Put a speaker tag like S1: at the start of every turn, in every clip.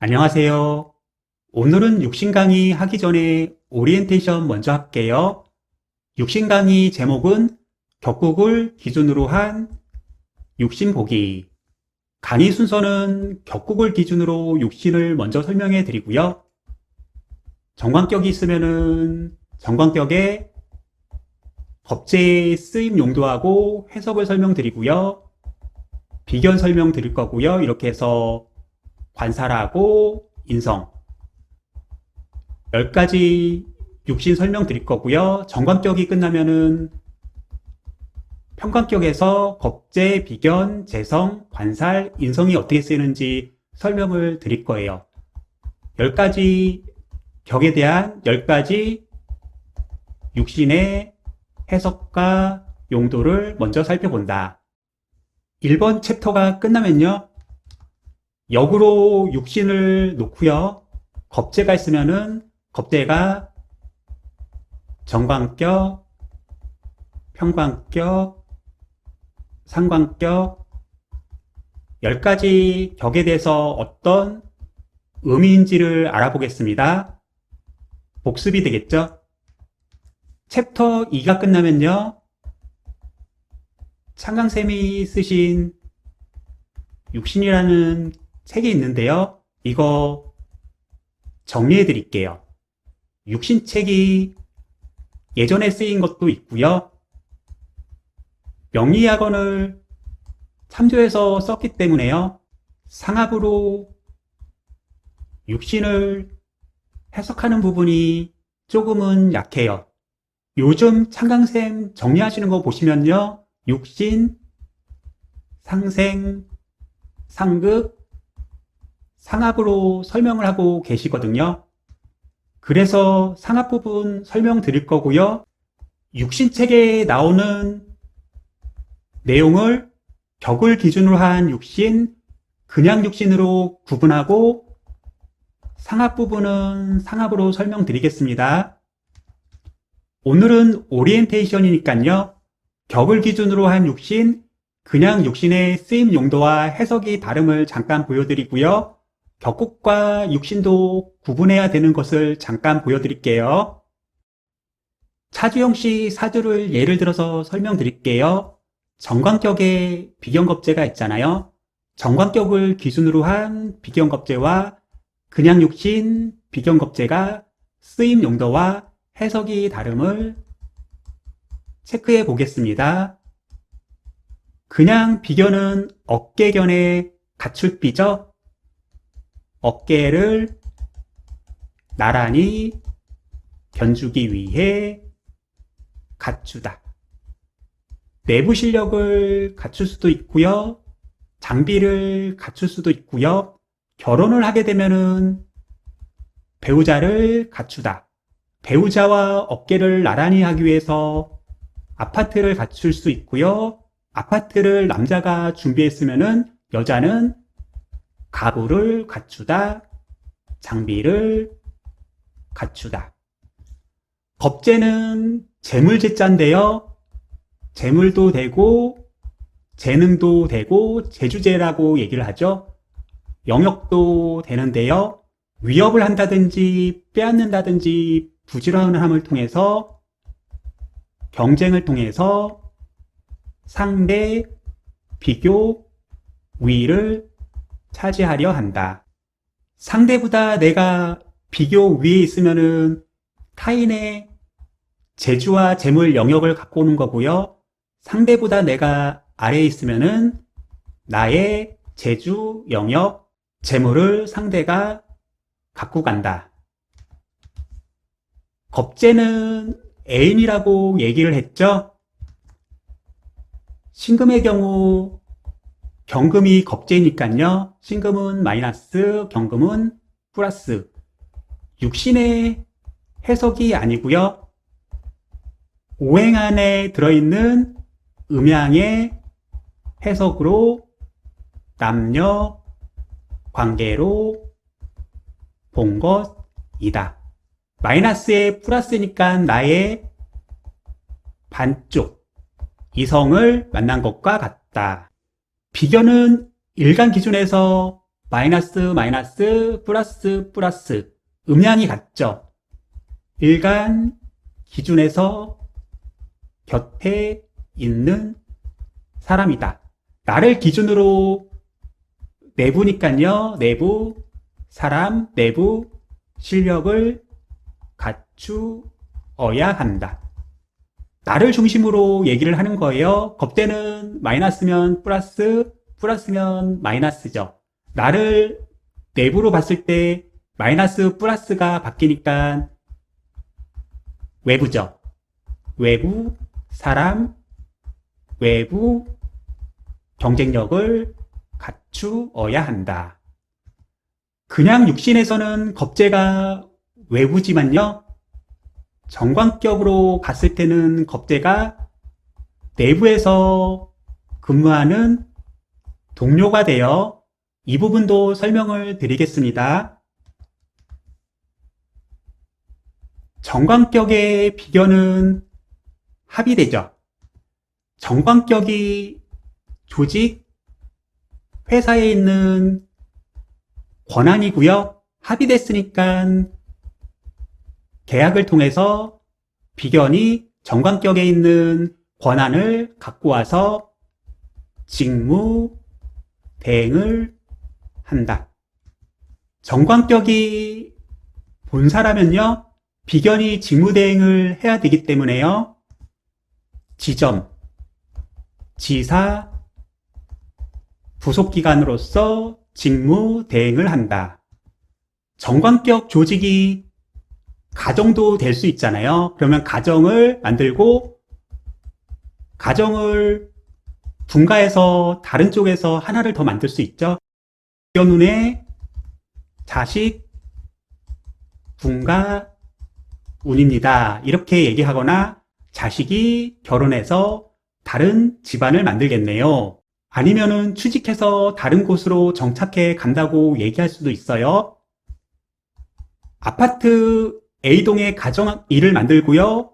S1: 안녕하세요. 오늘은 육신 강의 하기 전에 오리엔테이션 먼저 할게요. 육신 강의 제목은 격국을 기준으로 한 육신 보기. 강의 순서는 격국을 기준으로 육신을 먼저 설명해 드리고요. 정관격이 있으면은 정관격의 법제의 쓰임 용도하고 해석을 설명드리고요. 비견 설명 드릴 거고요. 이렇게 해서 관사라고 인성 10가지 육신 설명 드릴 거고요. 정관격이 끝나면은 평관격에서 겁재, 비견, 재성, 관살, 인성이 어떻게 쓰이는지 설명을 드릴 거예요. 10가지 격에 대한 10가지 육신의 해석과 용도를 먼저 살펴본다. 1번 챕터가 끝나면요. 역으로 육신을 놓고요. 겁재가 있으면은 겁재가 정관격, 평관격, 상관격 10가지 격에 대해서 어떤 의미인지를 알아보겠습니다. 복습이 되겠죠? 챕터 2가 끝나면요. 창강쌤이 쓰신 육신이라는 책이 있는데요. 이거 정리해 드릴게요. 육신책이 예전에 쓰인 것도 있고요. 명리학원을 참조해서 썼기 때문에요. 상합으로 육신을 해석하는 부분이 조금은 약해요. 요즘 창강쌤 정리하시는 거 보시면요. 육신, 상생, 상극, 상합으로 설명을 하고 계시거든요. 그래서 상합 부분 설명드릴 거고요. 육신책에 나오는 내용을 격을 기준으로 한 육신, 그냥 육신으로 구분하고 상합 부분은 상합으로 설명드리겠습니다. 오늘은 오리엔테이션이니까요. 격을 기준으로 한 육신, 그냥 육신의 쓰임 용도와 해석이 다름을 잠깐 보여드리고요. 격국과 육신도 구분해야 되는 것을 잠깐 보여드릴게요. 차주영씨 사주를 예를 들어서 설명드릴게요. 정관격에 비견겁재가 있잖아요. 정관격을 기준으로 한 비견겁재와 그냥 육신 비견겁재가 쓰임 용도와 해석이 다름을 체크해 보겠습니다. 그냥 비견은 어깨견의 갖출비죠. 어깨를 나란히 견주기 위해 갖추다. 내부 실력을 갖출 수도 있고요. 장비를 갖출 수도 있고요. 결혼을 하게 되면은 배우자를 갖추다. 배우자와 어깨를 나란히 하기 위해서 아파트를 갖출 수 있고요. 아파트를 남자가 준비했으면은 여자는 가구를 갖추다, 장비를 갖추다. 겁재는 재물재자인데요. 재물도 되고 재능도 되고 재주재라고 얘기를 하죠. 영역도 되는데요. 위협을 한다든지 빼앗는다든지 부지런함을 통해서 경쟁을 통해서 상대, 비교, 위를 차지하려 한다. 상대보다 내가 비교 위에 있으면은 타인의 재주와 재물 영역을 갖고 오는 거고요. 상대보다 내가 아래에 있으면은 나의 재주, 영역, 재물을 상대가 갖고 간다. 겁재는 애인이라고 얘기를 했죠. 신금의 경우 경금이 겁재니까요. 신금은 마이너스, 경금은 플러스. 육신의 해석이 아니고요. 오행 안에 들어있는 음양의 해석으로 남녀 관계로 본 것이다. 마이너스에 플러스니까 나의 반쪽 이성을 만난 것과 같다. 비견은 일간 기준에서 마이너스, 마이너스, 플러스, 플러스. 음량이 같죠? 일간 기준에서 곁에 있는 사람이다. 나를 기준으로 내부니까요. 내부, 사람, 내부, 실력을 갖추어야 한다. 나를 중심으로 얘기를 하는 거예요. 겁대는 마이너스면 플러스, 플러스면 마이너스죠. 나를 내부로 봤을 때 마이너스 플러스가 바뀌니까 외부죠. 외부, 사람, 외부, 경쟁력을 갖추어야 한다. 그냥 육신에서는 겁재가 외부지만요. 정관격으로 갔을 때는 겁재가 내부에서 근무하는 동료가 되어 이 부분도 설명을 드리겠습니다. 정관격의 비견은 합의되죠. 정관격이 조직, 회사에 있는 권한이고요. 합의됐으니까 계약을 통해서 비견이 정관격에 있는 권한을 갖고 와서 직무 대행을 한다. 정관격이 본사라면요. 비견이 직무 대행을 해야 되기 때문에요. 지점, 지사, 부속기관으로서 직무 대행을 한다. 정관격 조직이 가정도 될 수 있잖아요. 그러면 가정을 만들고 가정을 분가해서 다른 쪽에서 하나를 더 만들 수 있죠. 비견운의 자식 분가 운입니다. 이렇게 얘기하거나 자식이 결혼해서 다른 집안을 만들겠네요. 아니면은 취직해서 다른 곳으로 정착해 간다고 얘기할 수도 있어요. 아파트 A동의 가정 2를 만들고요.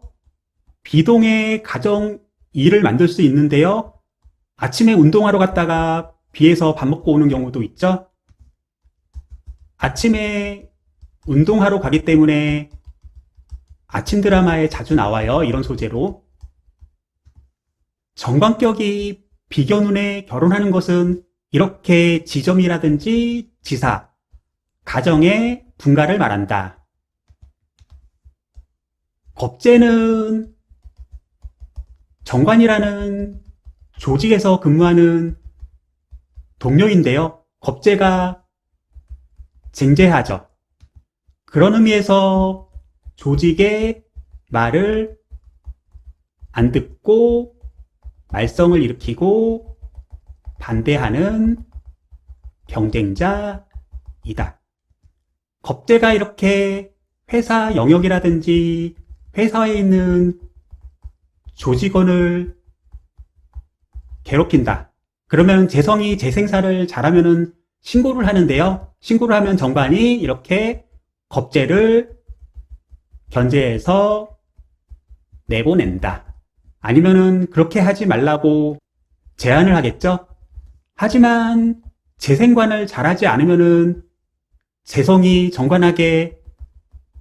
S1: B동의 가정 2를 만들 수 있는데요. 아침에 운동하러 갔다가 B에서 밥 먹고 오는 경우도 있죠. 아침에 운동하러 가기 때문에 아침 드라마에 자주 나와요. 이런 소재로. 정관격이 비견운에 결혼하는 것은 이렇게 지점이라든지 지사, 가정의 분가를 말한다. 겁재는 정관이라는 조직에서 근무하는 동료인데요. 겁재가 쟁제하죠. 그런 의미에서 조직의 말을 안 듣고 말썽을 일으키고 반대하는 경쟁자이다. 겁재가 이렇게 회사 영역이라든지 회사에 있는 조직원을 괴롭힌다. 그러면 재성이 재생사를 잘하면은 신고를 하는데요. 신고를 하면 정관이 이렇게 겁재를 견제해서 내보낸다. 아니면은 그렇게 하지 말라고 제안을 하겠죠. 하지만 재생관을 잘하지 않으면은 재성이 정관에게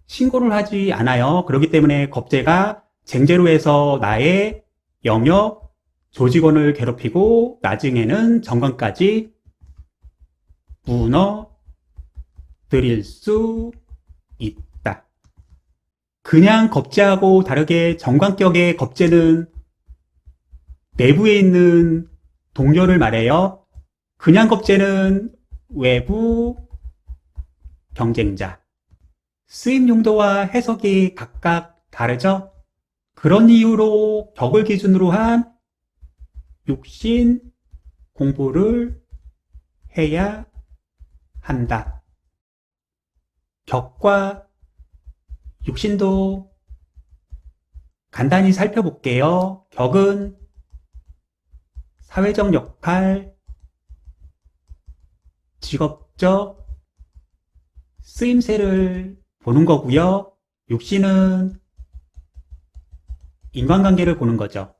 S1: 신고를 하지 않아요. 그렇기 때문에 겁재가 쟁제로 해서 나의 영역 조직원을 괴롭히고 나중에는 정관까지 무너뜨릴 수 있다. 그냥 겁재하고 다르게 정관격의 겁재는 내부에 있는 동료를 말해요. 그냥 겁재는 외부 경쟁자. 쓰임 용도와 해석이 각각 다르죠? 그런 이유로 격을 기준으로 한 육신 공부를 해야 한다. 격과 육신도 간단히 살펴볼게요. 격은 사회적 역할, 직업적 쓰임새를 보는 거고요. 육신은 인간관계를 보는 거죠.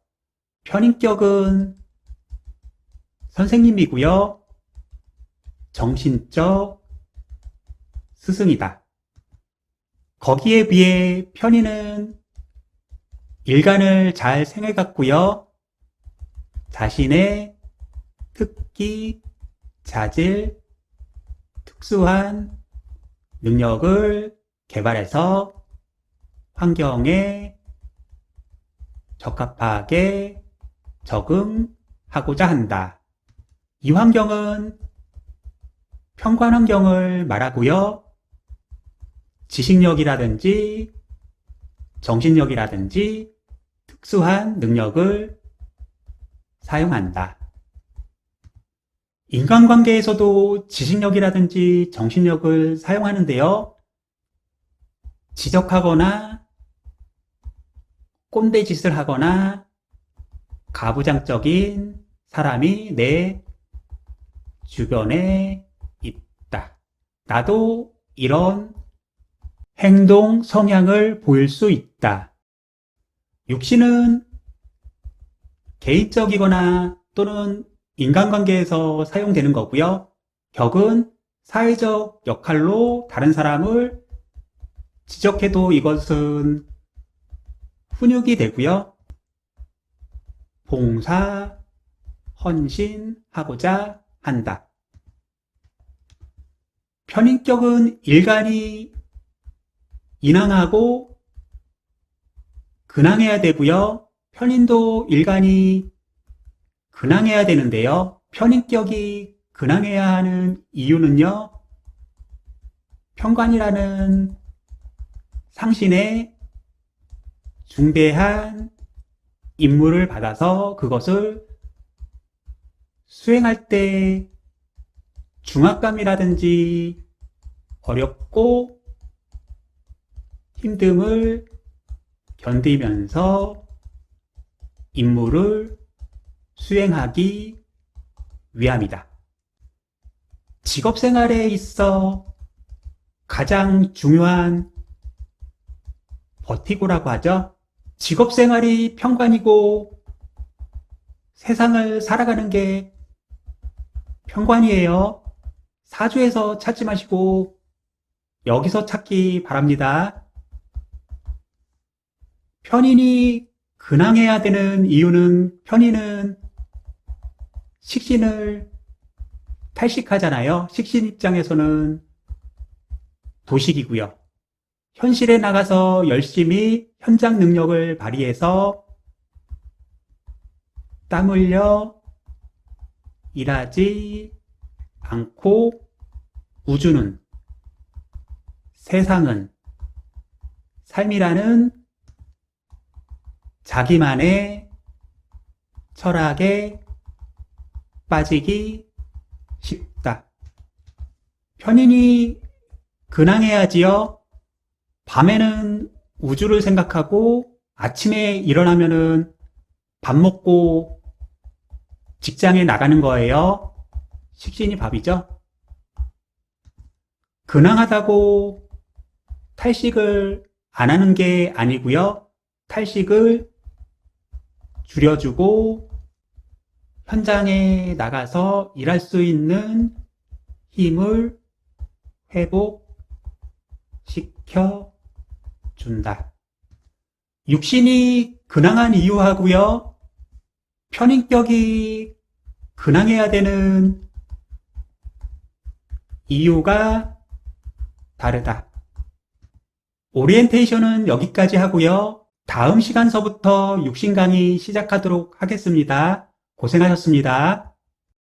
S1: 편인격은 선생님이고요. 정신적 스승이다. 거기에 비해 편의는 일간을 잘 생각했고요. 자신의 특기, 자질, 특수한 능력을 개발해서 환경에 적합하게 적응하고자 한다. 이 환경은 평관 환경을 말하고요. 지식력이라든지 정신력이라든지 특수한 능력을 사용한다. 인간관계에서도 지식력이라든지 정신력을 사용하는데요. 지적하거나 꼰대짓을 하거나 가부장적인 사람이 내 주변에 있다. 나도 이런 행동 성향을 보일 수 있다. 육신은 개인적이거나 또는 인간관계에서 사용되는 거고요. 격은 사회적 역할로 다른 사람을 지적해도 이것은 훈육이 되고요. 봉사, 헌신하고자 한다. 편인격은 일간이 인항하고 근항해야 되고요. 편인도 일간이 근항해야 되는데요. 편인격이 근항해야 하는 이유는요. 편관이라는 상신의 중대한 임무를 받아서 그것을 수행할 때 중압감이라든지 어렵고 힘듦을 견디면서 임무를 수행하기 위함이다. 직업생활에 있어 가장 중요한 버티고라고 하죠. 직업생활이 편관이고 세상을 살아가는 게 편관이에요. 사주에서 찾지 마시고 여기서 찾기 바랍니다. 편인이 근항해야 되는 이유는 편인은 식신을 탈식하잖아요. 식신 입장에서는 도식이고요. 현실에 나가서 열심히 현장 능력을 발휘해서 땀 흘려 일하지 않고 우주는, 세상은, 삶이라는 자기만의 철학에 빠지기 쉽다. 편인이 근항해야지요. 밤에는 우주를 생각하고 아침에 일어나면은 밥 먹고 직장에 나가는 거예요. 식신이 밥이죠. 근항하다고 탈식을 안 하는 게 아니고요. 탈식을 줄여주고 현장에 나가서 일할 수 있는 힘을 회복시켜 준다. 육신이 근항한 이유하고요. 편인격이 근항해야 되는 이유가 다르다. 오리엔테이션은 여기까지 하고요. 다음 시간서부터 육신 강의 시작하도록 하겠습니다. 고생하셨습니다.